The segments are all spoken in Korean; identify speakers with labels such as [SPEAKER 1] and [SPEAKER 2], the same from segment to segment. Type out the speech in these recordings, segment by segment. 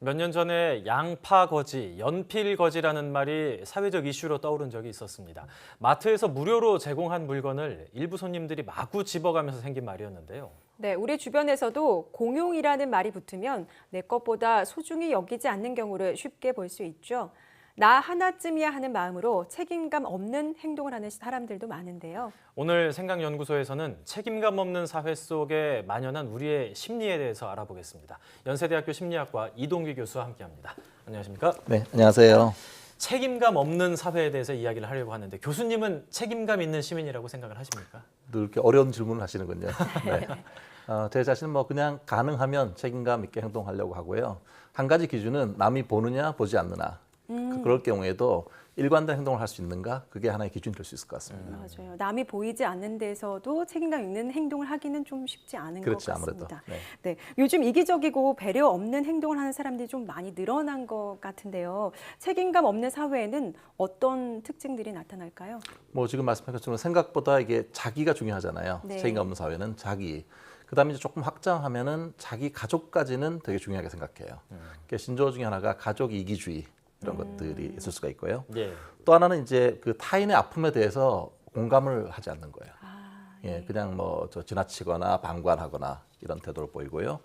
[SPEAKER 1] 몇 년 전에 양파거지, 연필거지라는 말이 사회적 이슈로 떠오른 적이 있었습니다. 마트에서 무료로 제공한 물건을 일부 손님들이 마구 집어가면서 생긴 말이었는데요.
[SPEAKER 2] 네, 우리 주변에서도 공용이라는 말이 붙으면 내 것보다 소중히 여기지 않는 경우를 쉽게 볼 수 있죠. 나 하나쯤이야 하는 마음으로 책임감 없는 행동을 하는 사람들도 많은데요.
[SPEAKER 1] 오늘 생각연구소에서는 책임감 없는 사회 속에 만연한 우리의 심리에 대해서 알아보겠습니다. 연세대학교 심리학과 이동규 교수와 함께합니다. 안녕하십니까?
[SPEAKER 3] 네, 안녕하세요.
[SPEAKER 1] 책임감 없는 사회에 대해서 이야기를 하려고 하는데 교수님은 책임감 있는 시민이라고 생각을 하십니까?
[SPEAKER 3] 늘 이렇게 어려운 질문을 하시는군요. 네. 제 자신은 뭐 그냥 가능하면 책임감 있게 행동하려고 하고요. 한 가지 기준은 남이 보느냐 보지 않느냐. 그럴 경우에도 일관된 행동을 할 수 있는가? 그게 하나의 기준이 될 수 있을 것 같습니다.
[SPEAKER 2] 맞아요. 남이 보이지 않는 데서도 책임감 있는 행동을 하기는 좀 쉽지 않은
[SPEAKER 3] 그렇지,
[SPEAKER 2] 것 같습니다.
[SPEAKER 3] 아무래도. 네.
[SPEAKER 2] 네, 요즘 이기적이고 배려 없는 행동을 하는 사람들이 좀 많이 늘어난 것 같은데요. 책임감 없는 사회에는 어떤 특징들이 나타날까요?
[SPEAKER 3] 뭐 지금 말씀하신 것처럼 생각보다 이게 자기가 중요하잖아요.
[SPEAKER 2] 네.
[SPEAKER 3] 책임감 없는 사회는 자기. 그다음에 이제 조금 확장하면은 자기 가족까지는 되게 중요하게 생각해요. 그러니까 신조어 중에 하나가 가족 이기주의 이런 것들이 있을 수가 있고요.
[SPEAKER 1] 예.
[SPEAKER 3] 또 하나는 이제 그 타인의 아픔에 대해서 공감을 하지 않는 거예요. 예, 그냥 뭐 저 지나치거나 방관하거나 이런 태도를 보이고요.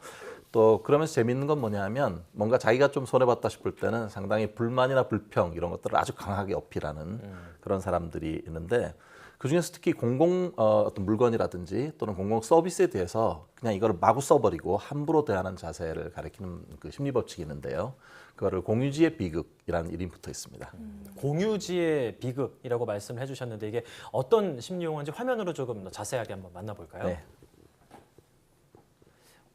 [SPEAKER 3] 또 그러면서 재밌는 건 뭐냐면 뭔가 자기가 좀 손해봤다 싶을 때는 상당히 불만이나 불평 이런 것들을 아주 강하게 어필하는 그런 사람들이 있는데 그중에서 특히 어떤 물건이라든지 또는 공공 서비스에 대해서 그냥 이걸 마구 써버리고 함부로 대하는 자세를 가리키는 그 심리 법칙이 있는데요. 그거를 공유지의 비극이라는 이름이 붙어 있습니다.
[SPEAKER 1] 공유지의 비극이라고 말씀을 해주셨는데 이게 어떤 심리 용어인지 화면으로 조금 더 자세하게 한번 만나볼까요?
[SPEAKER 3] 네.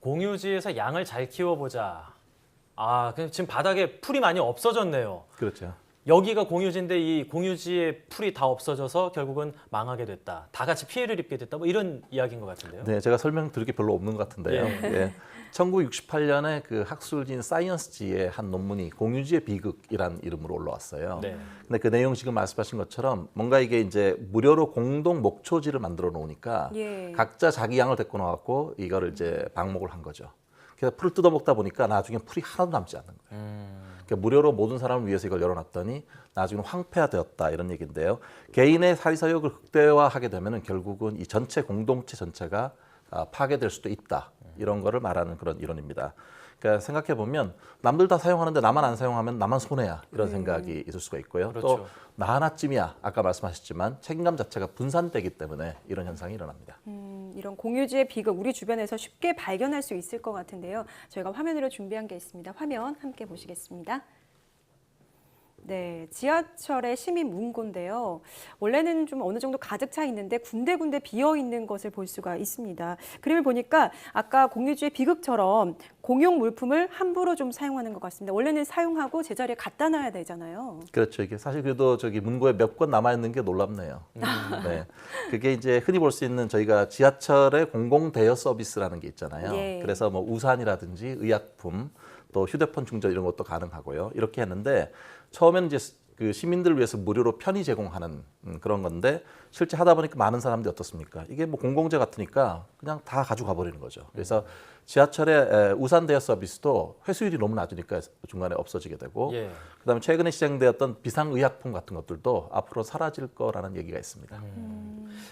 [SPEAKER 1] 공유지에서 양을 잘 키워보자. 그냥 지금 바닥에 풀이 많이 없어졌네요.
[SPEAKER 3] 그렇죠.
[SPEAKER 1] 여기가 공유지인데 이 공유지의 풀이 다 없어져서 결국은 망하게 됐다. 다 같이 피해를 입게 됐다. 뭐 이런 이야기인 것 같은데요.
[SPEAKER 3] 네, 제가 설명드릴 게 별로 없는 것 같은데요.
[SPEAKER 1] 예.
[SPEAKER 3] 예. 1968년에 그 학술지인 사이언스지의 한 논문이 공유지의 비극이라는 이름으로 올라왔어요.
[SPEAKER 1] 네.
[SPEAKER 3] 근데 그 내용 지금 말씀하신 것처럼 뭔가 이게 이제 무료로 공동 목초지를 만들어 놓으니까
[SPEAKER 2] 예.
[SPEAKER 3] 각자 자기 양을 데리고 나왔고 이거를 이제 방목을 한 거죠. 그래서 풀을 뜯어먹다 보니까 나중에 풀이 하나도 남지 않는 거예요. 그러니까 무료로 모든 사람을 위해서 이걸 열어놨더니 나중에 황폐화되었다 이런 얘기인데요. 개인의 사리사욕을 극대화하게 되면은 결국은 이 전체 공동체 전체가 파괴될 수도 있다. 이런 거를 말하는 그런 이론입니다. 그러니까 생각해 보면 남들 다 사용하는데 나만 안 사용하면 나만 손해야 이런 생각이 있을 수가 있고요.
[SPEAKER 1] 그렇죠.
[SPEAKER 3] 또 나 하나쯤이야 아까 말씀하셨지만 책임감 자체가 분산되기 때문에 이런 현상이 일어납니다.
[SPEAKER 2] 이런 공유지의 비극 우리 주변에서 쉽게 발견할 수 있을 것 같은데요. 저희가 화면으로 준비한 게 있습니다. 화면 함께 보시겠습니다. 네, 지하철의 시민 문고인데요. 원래는 좀 어느 정도 가득 차 있는데 군데군데 비어 있는 것을 볼 수가 있습니다. 그림을 보니까 아까 공유지의 비극처럼 공용 물품을 함부로 좀 사용하는 것 같습니다. 원래는 사용하고 제자리에 갖다 놔야 되잖아요.
[SPEAKER 3] 그렇죠. 이게 사실 그래도 저기 문고에 몇 권 남아 있는 게 놀랍네요. 네, 그게 이제 흔히 볼 수 있는 저희가 지하철의 공공 대여 서비스라는 게 있잖아요.
[SPEAKER 2] 예.
[SPEAKER 3] 그래서 뭐 우산이라든지 의약품, 또 휴대폰 충전 이런 것도 가능하고요. 이렇게 했는데 처음에는 이제 그 시민들을 위해서 무료로 편의 제공하는 그런 건데 실제 하다 보니까 많은 사람들이 어떻습니까? 이게 뭐 공공재 같으니까 그냥 다 가져가 버리는 거죠. 그래서 지하철의 우산 대여 서비스도 회수율이 너무 낮으니까 중간에 없어지게 되고
[SPEAKER 1] 예.
[SPEAKER 3] 그다음에 최근에 시행되었던 비상의약품 같은 것들도 앞으로 사라질 거라는 얘기가 있습니다.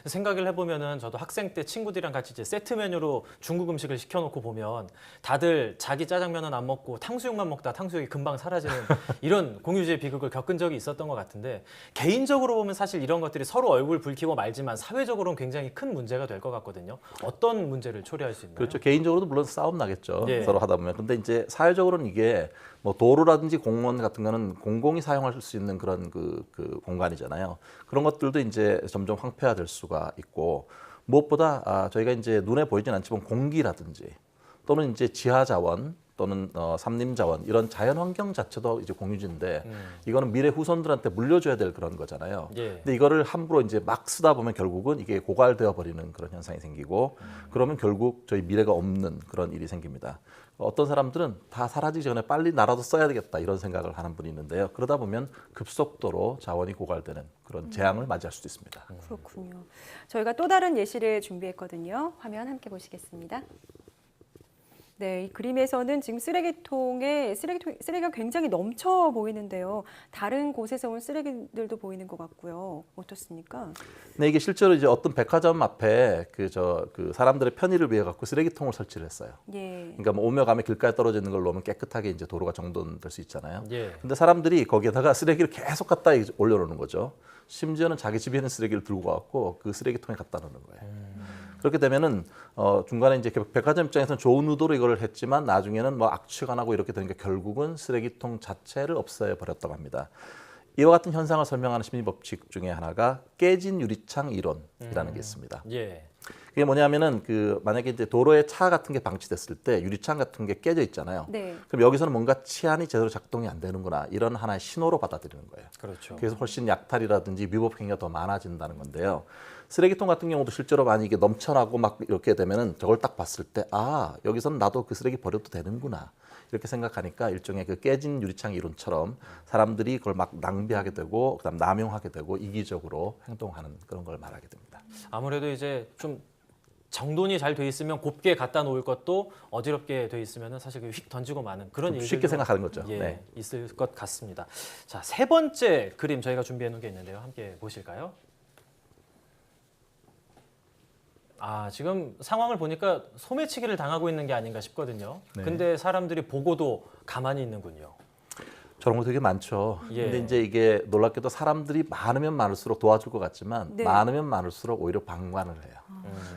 [SPEAKER 1] 생각을 해보면은 저도 학생 때 친구들이랑 같이 이제 세트 메뉴로 중국 음식을 시켜놓고 보면 다들 자기 짜장면은 안 먹고 탕수육만 먹다 탕수육이 금방 사라지는 이런 공유지의 비극을 겪은 적이 있었던 것 같은데 개인적으로 보면 사실 이런 것들이 서로 얼굴 붉히고 말지만 사회적으로는 굉장히 큰 문제가 될 것 같거든요. 어떤 문제를 초래할 수 있나요?
[SPEAKER 3] 그렇죠. 개인적으로도 물론 싸움 나겠죠.
[SPEAKER 1] 예.
[SPEAKER 3] 서로 하다 보면. 근데 이제 사회적으로는 이게 뭐 도로라든지 공원 같은 거는 공공이 사용할 수 있는 그런 그 공간이잖아요. 그런 것들도 이제 점점 황폐화될 수가 있고 무엇보다 저희가 이제 눈에 보이진 않지만 공기라든지 또는 이제 지하 자원 또는 삼림 자원 이런 자연 환경 자체도 이제 공유지인데 이거는 미래 후손들한테 물려줘야 될 그런 거잖아요.
[SPEAKER 1] 예.
[SPEAKER 3] 근데 이거를 함부로 이제 막 쓰다 보면 결국은 이게 고갈되어 버리는 그런 현상이 생기고 그러면 결국 저희 미래가 없는 그런 일이 생깁니다. 어떤 사람들은 다 사라지기 전에 빨리 나라도 써야 되겠다 이런 생각을 하는 분이 있는데요. 그러다 보면 급속도로 자원이 고갈되는 그런 재앙을 맞이할 수도 있습니다.
[SPEAKER 2] 그렇군요. 저희가 또 다른 예시를 준비했거든요. 화면 함께 보시겠습니다. 네, 이 그림에서는 지금 쓰레기가 굉장히 넘쳐 보이는데요. 다른 곳에서 온 쓰레기들도 보이는 것 같고요. 어떻습니까?
[SPEAKER 3] 네, 이게 실제로 이제 어떤 백화점 앞에 그 사람들의 편의를 위해 갖고 쓰레기통을 설치를 했어요.
[SPEAKER 2] 예.
[SPEAKER 3] 그러니까 뭐 오며 가며 길가에 떨어져 있는 걸 놓으면 깨끗하게 이제 도로가 정돈될 수 있잖아요.
[SPEAKER 1] 예.
[SPEAKER 3] 근데 사람들이 거기에다가 쓰레기를 계속 갖다 올려놓는 거죠. 심지어는 자기 집에 있는 쓰레기를 들고 와갖고 그 쓰레기통에 갖다 놓는 거예요. 그렇게 되면은 중간에 이제 백화점 입장에서는 좋은 의도로 이걸 했지만 나중에는 뭐 악취가 나고 이렇게 되니까 결국은 쓰레기통 자체를 없애 버렸다고 합니다. 이와 같은 현상을 설명하는 심리 법칙 중에 하나가 깨진 유리창 이론이라는 게 있습니다.
[SPEAKER 1] 예.
[SPEAKER 3] 그게 뭐냐면은 만약에 이제 도로에 차 같은 게 방치됐을 때 유리창 같은 게 깨져 있잖아요.
[SPEAKER 2] 네.
[SPEAKER 3] 그럼 여기서는 뭔가 치안이 제대로 작동이 안 되는구나 이런 하나의 신호로 받아들이는 거예요.
[SPEAKER 1] 그렇죠.
[SPEAKER 3] 그래서 훨씬 약탈이라든지 위법 행위가 더 많아진다는 건데요. 쓰레기통 같은 경우도 실제로 많이 이게 넘쳐나고 막 이렇게 되면은 저걸 딱 봤을 때 여기서는 나도 그 쓰레기 버려도 되는구나 이렇게 생각하니까 일종의 그 깨진 유리창 이론처럼 사람들이 그걸 막 낭비하게 되고 그다음 남용하게 되고 이기적으로 행동하는 그런 걸 말하게 됩니다.
[SPEAKER 1] 아무래도 이제 좀 정돈이 잘 돼 있으면 곱게 갖다 놓을 것도 어지럽게 돼 있으면 사실 휙 던지고 마는 그런 일들도
[SPEAKER 3] 쉽게 생각하는 거죠.
[SPEAKER 1] 예,
[SPEAKER 3] 네.
[SPEAKER 1] 있을 것 같습니다. 자, 세 번째 그림 저희가 준비해 놓은 게 있는데요. 함께 보실까요? 지금 상황을 보니까 소매치기를 당하고 있는 게 아닌가 싶거든요.
[SPEAKER 3] 네.
[SPEAKER 1] 근데 사람들이 보고도 가만히 있는군요.
[SPEAKER 3] 저런 거 되게 많죠.
[SPEAKER 1] 예.
[SPEAKER 3] 근데 이제 이게 놀랍게도 사람들이 많으면 많을수록 도와줄 것 같지만
[SPEAKER 2] 네.
[SPEAKER 3] 많으면 많을수록 오히려 방관을 해요.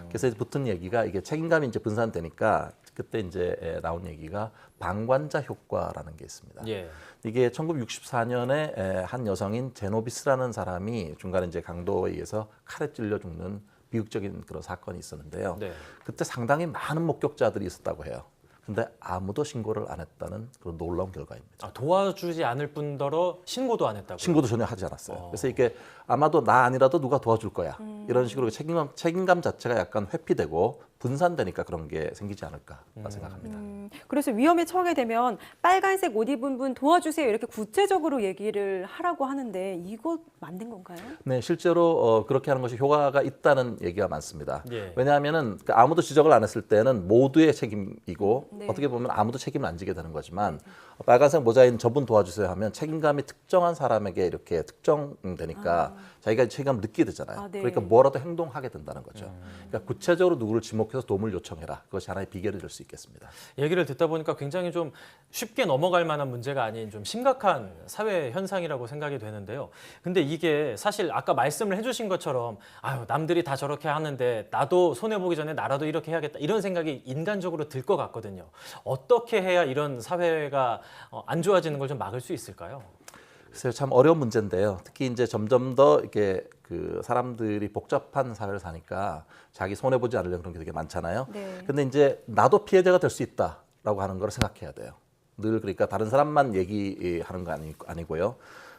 [SPEAKER 3] 그래서 이제 붙은 얘기가 이게 책임감이 이제 분산되니까 그때 이제 나온 얘기가 방관자 효과라는 게 있습니다.
[SPEAKER 1] 예.
[SPEAKER 3] 이게 1964년에 한 여성인 제노비스라는 사람이 중간에 이제 강도에 의해서 칼에 찔려 죽는 비극적인 그런 사건이 있었는데요.
[SPEAKER 1] 네.
[SPEAKER 3] 그때 상당히 많은 목격자들이 있었다고 해요. 근데 아무도 신고를 안 했다는 그런 놀라운 결과입니다.
[SPEAKER 1] 도와주지 않을 뿐더러 신고도 안 했다고요?
[SPEAKER 3] 신고도 전혀 하지 않았어요. 그래서 이게 아마도 나 아니라도 누가 도와줄 거야. 이런 식으로 책임감 자체가 약간 회피되고 분산되니까 그런 게 생기지 않을까 생각합니다.
[SPEAKER 2] 그래서 위험에 처하게 되면 빨간색 옷 입은 분 도와주세요 이렇게 구체적으로 얘기를 하라고 하는데 이거 맞는 건가요?
[SPEAKER 3] 네, 실제로 그렇게 하는 것이 효과가 있다는 얘기가 많습니다.
[SPEAKER 1] 예.
[SPEAKER 3] 왜냐하면은 아무도 지적을 안 했을 때는 모두의 책임이고
[SPEAKER 2] 네.
[SPEAKER 3] 어떻게 보면 아무도 책임을 안 지게 되는 거지만 빨간색 모자인 저분 도와주세요 하면 책임감이 특정한 사람에게 이렇게 특정되니까 자기가 책임감을 느끼게 되잖아요.
[SPEAKER 2] 네.
[SPEAKER 3] 그러니까 뭐라도 행동하게 된다는 거죠. 그러니까 구체적으로 누구를 지목해서 도움을 요청해라. 그것이 하나의 비결이 될 수 있겠습니다.
[SPEAKER 1] 얘기를 듣다 보니까 굉장히 좀 쉽게 넘어갈 만한 문제가 아닌 좀 심각한 사회 현상이라고 생각이 되는데요. 근데 이게 사실 아까 말씀을 해주신 것처럼 남들이 다 저렇게 하는데 나도 손해보기 전에 나라도 이렇게 해야겠다 이런 생각이 인간적으로 들 것 같거든요. 어떻게 해야 이런 사회가 안 좋아지는 걸 좀 막을 수 있을까요?
[SPEAKER 3] 글쎄요, 참 어려운 문제인데요. 특히 이제 점점 더 이렇게 사람들이 복잡한 사회를 사니까 자기 손해 보지 않으려는 그런 게 되게 많잖아요.
[SPEAKER 2] 네.
[SPEAKER 3] 근데 이제 나도 피해자가 될 수 있다라고 하는 걸 생각해야 돼요. 늘 그러니까 다른 사람만 얘기하는 거 아니고요.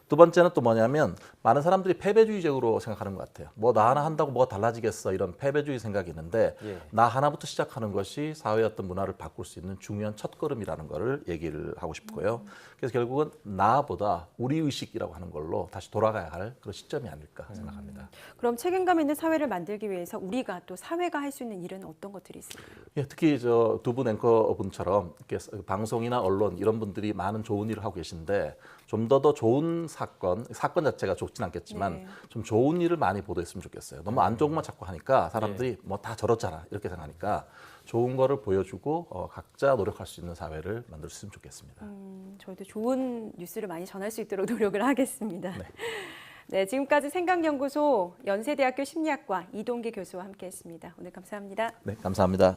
[SPEAKER 3] 두 번째는 또 뭐냐면 많은 사람들이 패배주의적으로 생각하는 것 같아요. 뭐 나 하나 한다고 뭐가 달라지겠어 이런 패배주의 생각이 있는데
[SPEAKER 1] 예.
[SPEAKER 3] 나 하나부터 시작하는 것이 사회의 어떤 문화를 바꿀 수 있는 중요한 첫걸음이라는 거를 얘기를 하고 싶고요. 그래서 결국은 나보다 우리 의식이라고 하는 걸로 다시 돌아가야 할 그런 시점이 아닐까 생각합니다.
[SPEAKER 2] 그럼 책임감 있는 사회를 만들기 위해서 우리가 또 사회가 할 수 있는 일은 어떤 것들이 있을까요?
[SPEAKER 3] 예, 특히 저 두 분 앵커분처럼 이렇게 방송이나 언론 이런 분들이 많은 좋은 일을 하고 계신데 좀 더 좋은 사건 자체가 좋진 않겠지만
[SPEAKER 2] 네.
[SPEAKER 3] 좀 좋은 일을 많이 보도했으면 좋겠어요. 너무 안 좋은 것만 자꾸 하니까 사람들이 뭐 다 저렇잖아 이렇게 생각하니까 좋은 거를 보여주고 각자 노력할 수 있는 사회를 만들 수 있으면 좋겠습니다.
[SPEAKER 2] 저희도 좋은 뉴스를 많이 전할 수 있도록 노력을 하겠습니다.
[SPEAKER 3] 네.
[SPEAKER 2] 네, 지금까지 생각연구소 연세대학교 심리학과 이동기 교수와 함께했습니다. 오늘 감사합니다.
[SPEAKER 3] 네, 감사합니다.